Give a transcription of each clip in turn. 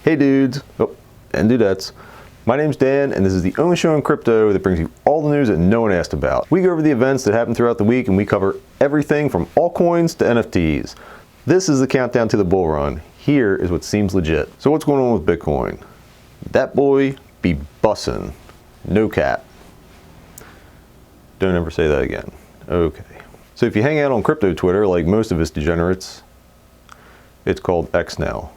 Hey dudes, and dudettes. My name's Dan, and this is the only show in crypto that brings you all the news that no one asked about. We go over the events that happen throughout the week, and we cover everything from altcoins to NFTs. This is the countdown to the bull run. Here is what seems legit. So what's going on with Bitcoin? That boy be bussin'. No cap. Don't ever say that again. Okay. So if you hang out on crypto Twitter, like most of us degenerates, it's called X now.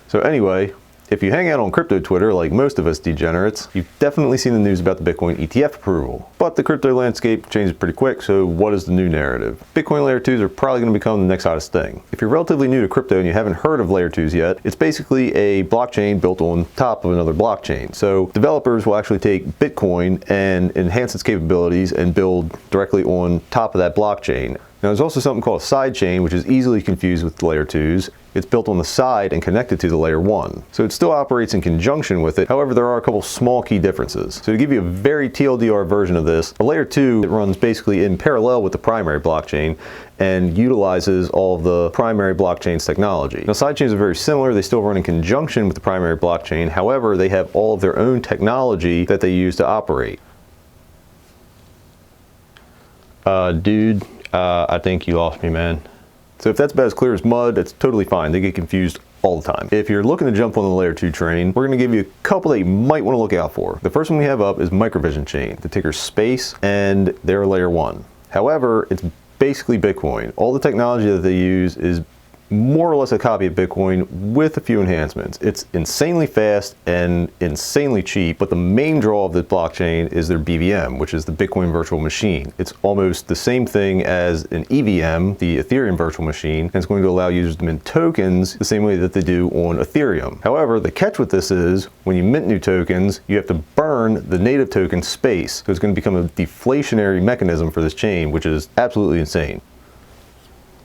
So anyway, if you hang out on crypto Twitter like most of us degenerates, you've definitely seen the news about the Bitcoin ETF approval. But the crypto landscape changes pretty quick, so what is the new narrative? Bitcoin Layer 2's are probably going to become the next hottest thing. If you're relatively new to crypto and you haven't heard of Layer 2's yet, it's basically a blockchain built on top of another blockchain. So developers will actually take Bitcoin and enhance its capabilities and build directly on top of that blockchain. Now there's also something called a sidechain, which is easily confused with Layer 2's. It's built on the side and connected to the Layer 1. So it still operates in conjunction with it. However, there are a couple small key differences. So to give you a very TLDR version of this, a Layer 2 it runs basically in parallel with the primary blockchain and utilizes all of the primary blockchain's technology. Now sidechains are very similar. They still run in conjunction with the primary blockchain. However, they have all of their own technology that they use to operate. Dude, I think you lost me, man. So if that's about as clear as mud, it's totally fine. They get confused all the time. If you're looking to jump on the Layer 2 train, we're going to give you a couple that you might want to look out for. The first one we have up is Microvision Chain. The ticker's SPACE, and they're Layer 1. However, it's basically Bitcoin. All the technology that they use is more or less a copy of Bitcoin with a few enhancements. It's insanely fast and insanely cheap, but the main draw of the blockchain is their BVM, which is the Bitcoin Virtual Machine. It's almost the same thing as an EVM, the Ethereum Virtual Machine, and it's going to allow users to mint tokens the same way that they do on Ethereum. However, the catch with this is when you mint new tokens, you have to burn the native token SPACE. So it's going to become a deflationary mechanism for this chain, which is absolutely insane.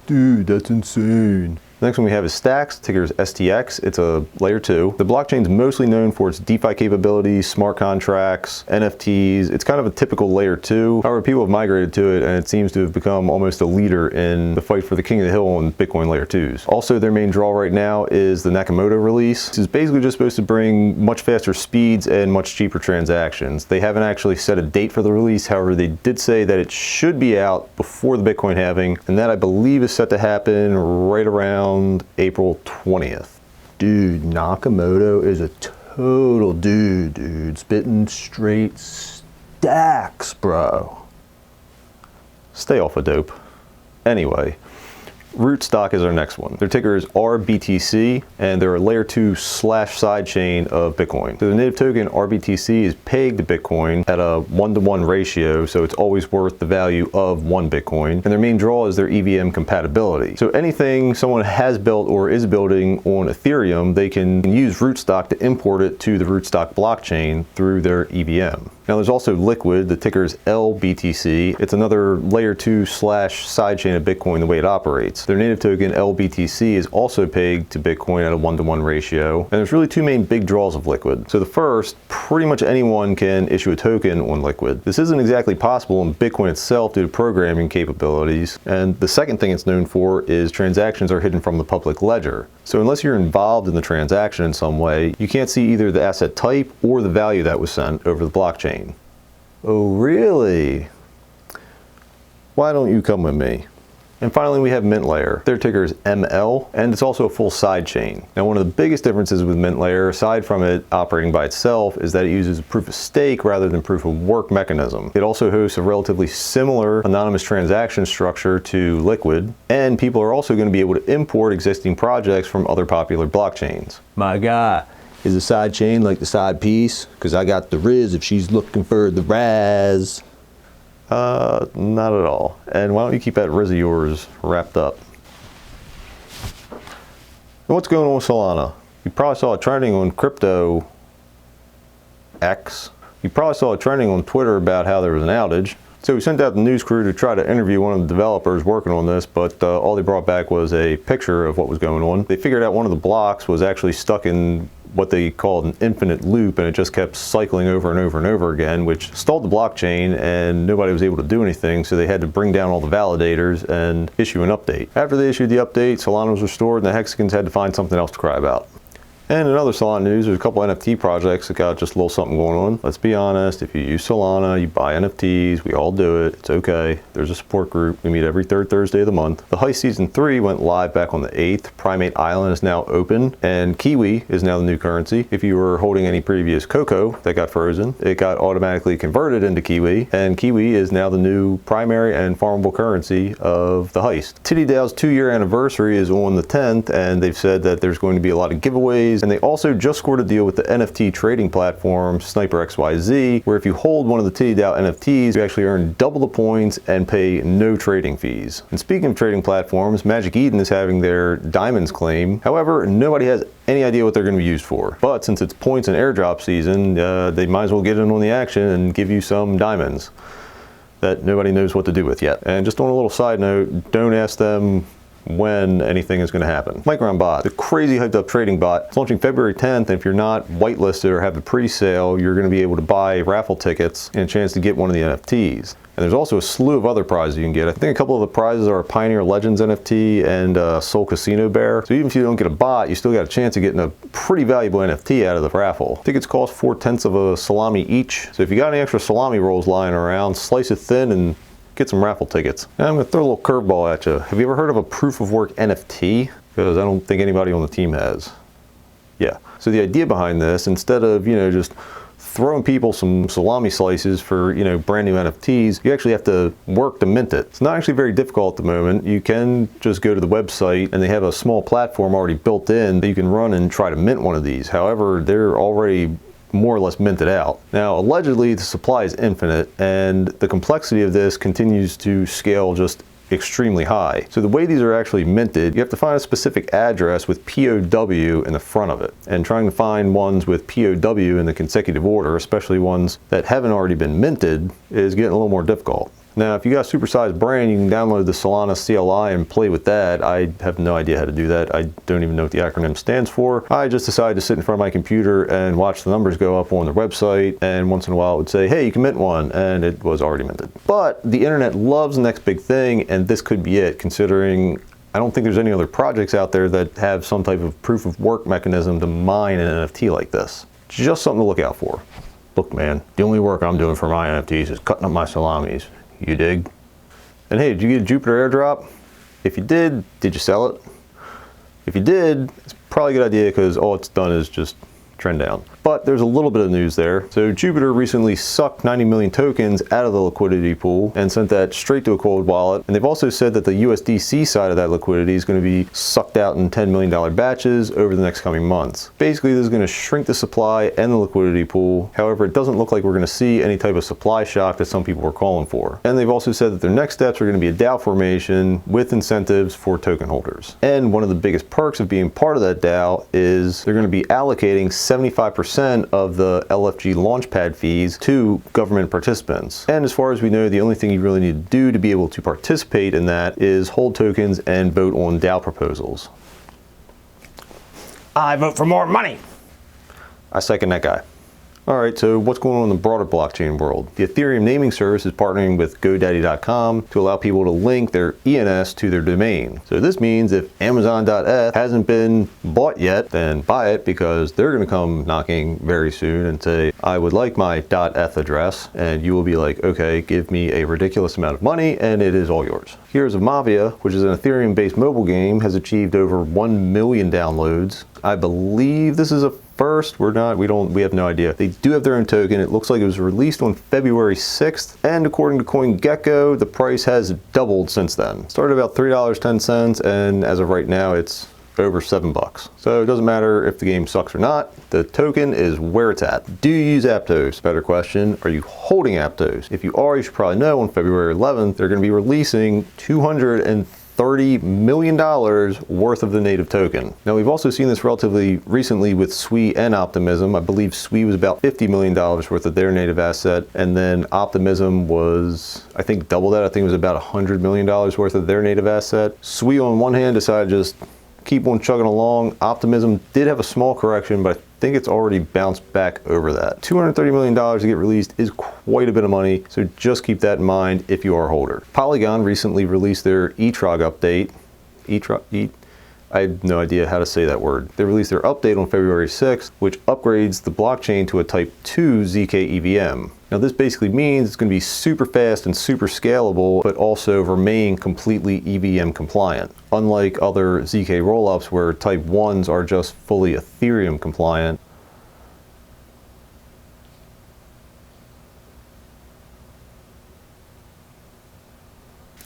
Dude, that's insane. The next one we have is Stacks, ticker is STX. It's a Layer 2. The blockchain's mostly known for its DeFi capabilities, smart contracts, NFTs. It's kind of a typical Layer 2. However, people have migrated to it and it seems to have become almost a leader in the fight for the king of the hill on Bitcoin Layer 2's. Also, their main draw right now is the Nakamoto release. This is basically just supposed to bring much faster speeds and much cheaper transactions. They haven't actually set a date for the release. However, they did say that it should be out before the Bitcoin halving, and that I believe is set to happen right around April 20th. Dude, Nakamoto is a total dude. Spitting straight stacks, bro. Stay off of dope. Anyway, Rootstock is our next one. Their ticker is RBTC, and they're a Layer 2 / sidechain of Bitcoin. So the native token RBTC is pegged to Bitcoin at a 1-to-1 ratio, so it's always worth the value of 1 Bitcoin. And their main draw is their EVM compatibility. So anything someone has built or is building on Ethereum, they can use Rootstock to import it to the Rootstock blockchain through their EVM. Now there's also Liquid, the ticker is LBTC. It's another Layer 2 / sidechain of Bitcoin the way it operates. Their native token LBTC is also pegged to Bitcoin at a 1-to-1 ratio. And there's really two main big draws of Liquid. So the first, pretty much anyone can issue a token on Liquid. This isn't exactly possible in Bitcoin itself due to programming capabilities. And the second thing it's known for is transactions are hidden from the public ledger. So unless you're involved in the transaction in some way, you can't see either the asset type or the value that was sent over the blockchain. Oh, really? Why don't you come with me? And finally, we have Mint Layer. Their ticker is ML, and it's also a full sidechain. Now, one of the biggest differences with Mint Layer, aside from it operating by itself, is that it uses a proof of stake rather than proof of work mechanism. It also hosts a relatively similar anonymous transaction structure to Liquid, and people are also going to be able to import existing projects from other popular blockchains. My guy, is a sidechain like the side piece? Because I got the Riz if she's looking for the Raz. Not at all. And why don't you keep that Riz of yours wrapped up? And what's going on with Solana? You probably saw it trending on Crypto X. You probably saw it trending on Twitter about how there was an outage. So we sent out the news crew to try to interview one of the developers working on this, but all they brought back was a picture of what was going on. They figured out one of the blocks was actually stuck in what they called an infinite loop, and it just kept cycling over and over and over again, which stalled the blockchain and nobody was able to do anything, so they had to bring down all the validators and issue an update. After they issued the update, Solana was restored and the Hexagons had to find something else to cry about. And in other Solana news, there's a couple NFT projects that got just a little something going on. Let's be honest, if you use Solana, you buy NFTs, we all do it, it's okay. There's a support group, we meet every third Thursday of the month. The Heist Season 3 went live back on the 8th. Primate Island is now open, and Kiwi is now the new currency. If you were holding any previous Coco that got frozen, it got automatically converted into Kiwi, and Kiwi is now the new primary and farmable currency of the Heist. TidyDAO's 2-year anniversary is on the 10th, and they've said that there's going to be a lot of giveaways. And they also just scored a deal with the NFT trading platform Sniper XYZ, where if you hold one of the TidyDAO NFTs, you actually earn double the points and pay no trading fees. And speaking of trading platforms, Magic Eden is having their Diamonds claim. However, nobody has any idea what they're going to be used for. But since it's points and airdrop season, they might as well get in on the action and give you some diamonds that nobody knows what to do with yet. And just on a little side note, don't ask them when anything is going to happen. Micron Bot, the crazy hyped up trading bot, it's launching February 10th, and if you're not whitelisted or have the pre-sale, you're going to be able to buy raffle tickets and a chance to get one of the NFTs. And there's also a slew of other prizes you can get. I think a couple of the prizes are a Pioneer Legends NFT and a Soul Casino Bear. So even if you don't get a bot, you still got a chance of getting a pretty valuable NFT out of the raffle. Tickets cost 4/10 of a salami each. So if you got any extra salami rolls lying around, slice it thin and get some raffle tickets. Now I'm going to throw a little curveball at you. Have you ever heard of a proof of work NFT? Because I don't think anybody on the team has. Yeah. So the idea behind this, instead of, just throwing people some salami slices for, brand new NFTs, you actually have to work to mint it. It's not actually very difficult at the moment. You can just go to the website and they have a small platform already built in that you can run and try to mint one of these. However, they're already more or less minted out. Now, allegedly, the supply is infinite, and the complexity of this continues to scale just extremely high. So the way these are actually minted, you have to find a specific address with POW in the front of it. And trying to find ones with POW in the consecutive order, especially ones that haven't already been minted, is getting a little more difficult. Now, if you got a supersized brain, you can download the Solana CLI and play with that. I have no idea how to do that. I don't even know what the acronym stands for. I just decided to sit in front of my computer and watch the numbers go up on the website, and once in a while it would say, hey, you can mint one, and it was already minted. But the internet loves the next big thing, and this could be it, considering I don't think there's any other projects out there that have some type of proof of work mechanism to mine an NFT like this. Just something to look out for. Look, man, the only work I'm doing for my NFTs is cutting up my salamis. You dig? And hey, did you get a Jupiter airdrop? If you did you sell it? If you did, it's probably a good idea because all it's done is just trend down. But there's a little bit of news there. So Jupiter recently sucked 90 million tokens out of the liquidity pool and sent that straight to a cold wallet. And they've also said that the USDC side of that liquidity is going to be sucked out in $10 million batches over the next coming months. Basically, this is going to shrink the supply and the liquidity pool. However, it doesn't look like we're going to see any type of supply shock that some people were calling for. And they've also said that their next steps are going to be a DAO formation with incentives for token holders. And one of the biggest perks of being part of that DAO is they're going to be allocating 75% of the LFG launchpad fees to government participants. And as far as we know, the only thing you really need to do to be able to participate in that is hold tokens and vote on DAO proposals. I vote for more money. I second that guy. All right, so what's going on in the broader blockchain world? The Ethereum naming service is partnering with GoDaddy.com to allow people to link their ENS to their domain. So this means if Amazon.eth hasn't been bought yet, then buy it, because they're going to come knocking very soon and say, I would like my .eth address, and you will be like, okay, give me a ridiculous amount of money, and it is all yours. Heroes of Mafia, which is an Ethereum-based mobile game, has achieved over 1 million downloads. I believe this is a first. We have no idea. They do have their own token. It looks like it was released on February 6th. And according to CoinGecko, the price has doubled since then. Started about $3.10, and as of right now, it's over $7. So it doesn't matter if the game sucks or not. The token is where it's at. Do you use Aptos? Better question. Are you holding Aptos? If you are, you should probably know on February 11th, they're going to be releasing $230 million worth of the native token. Now, we've also seen this relatively recently with SWE and Optimism. I believe SWE was about $50 million worth of their native asset, and then Optimism was, I think, double that. I think it was about $100 million worth of their native asset. SWE on one hand decided to just keep on chugging along. Optimism did have a small correction, but I think it's already bounced back over that. $230 million to get released is quite a bit of money, so just keep that in mind if you are a holder. Polygon recently released their eTrog update. I have no idea how to say that word. They released their update on February 6th, which upgrades the blockchain to a Type 2 ZK EVM. Now this basically means it's going to be super fast and super scalable, but also remain completely EVM compliant. Unlike other ZK rollups where Type 1s are just fully Ethereum compliant.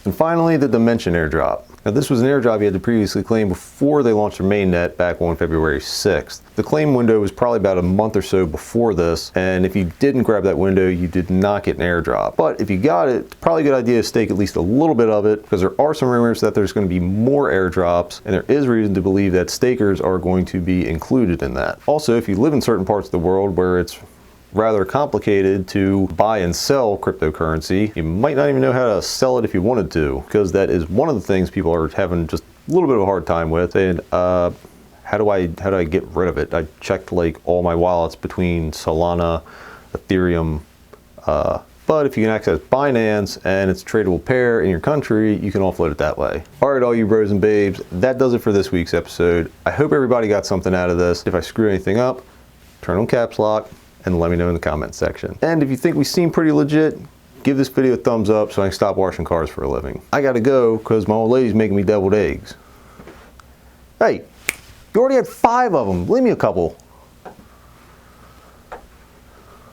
And finally, the Dimension airdrop. Now this was an airdrop you had to previously claim before they launched their mainnet back on February 6th. The claim window was probably about a month or so before this, and if you didn't grab that window, you did not get an airdrop. But if you got it, it's probably a good idea to stake at least a little bit of it, because there are some rumors that there's going to be more airdrops, and there is reason to believe that stakers are going to be included in that. Also, if you live in certain parts of the world where it's rather complicated to buy and sell cryptocurrency, you might not even know how to sell it if you wanted to, because that is one of the things people are having just a little bit of a hard time with. And how do I get rid of it? I checked like all my wallets between Solana, Ethereum, but if you can access Binance and it's a tradable pair in your country, you can offload it that way. All right, all you bros and babes, that does it for this week's episode. I hope everybody got something out of this. If I screw anything up, turn on caps lock and let me know in the comments section. And if you think we seem pretty legit, give this video a thumbs up so I can stop washing cars for a living. I gotta go because my old lady's making me deviled eggs. Hey, you already had 5 of them. Leave me a couple.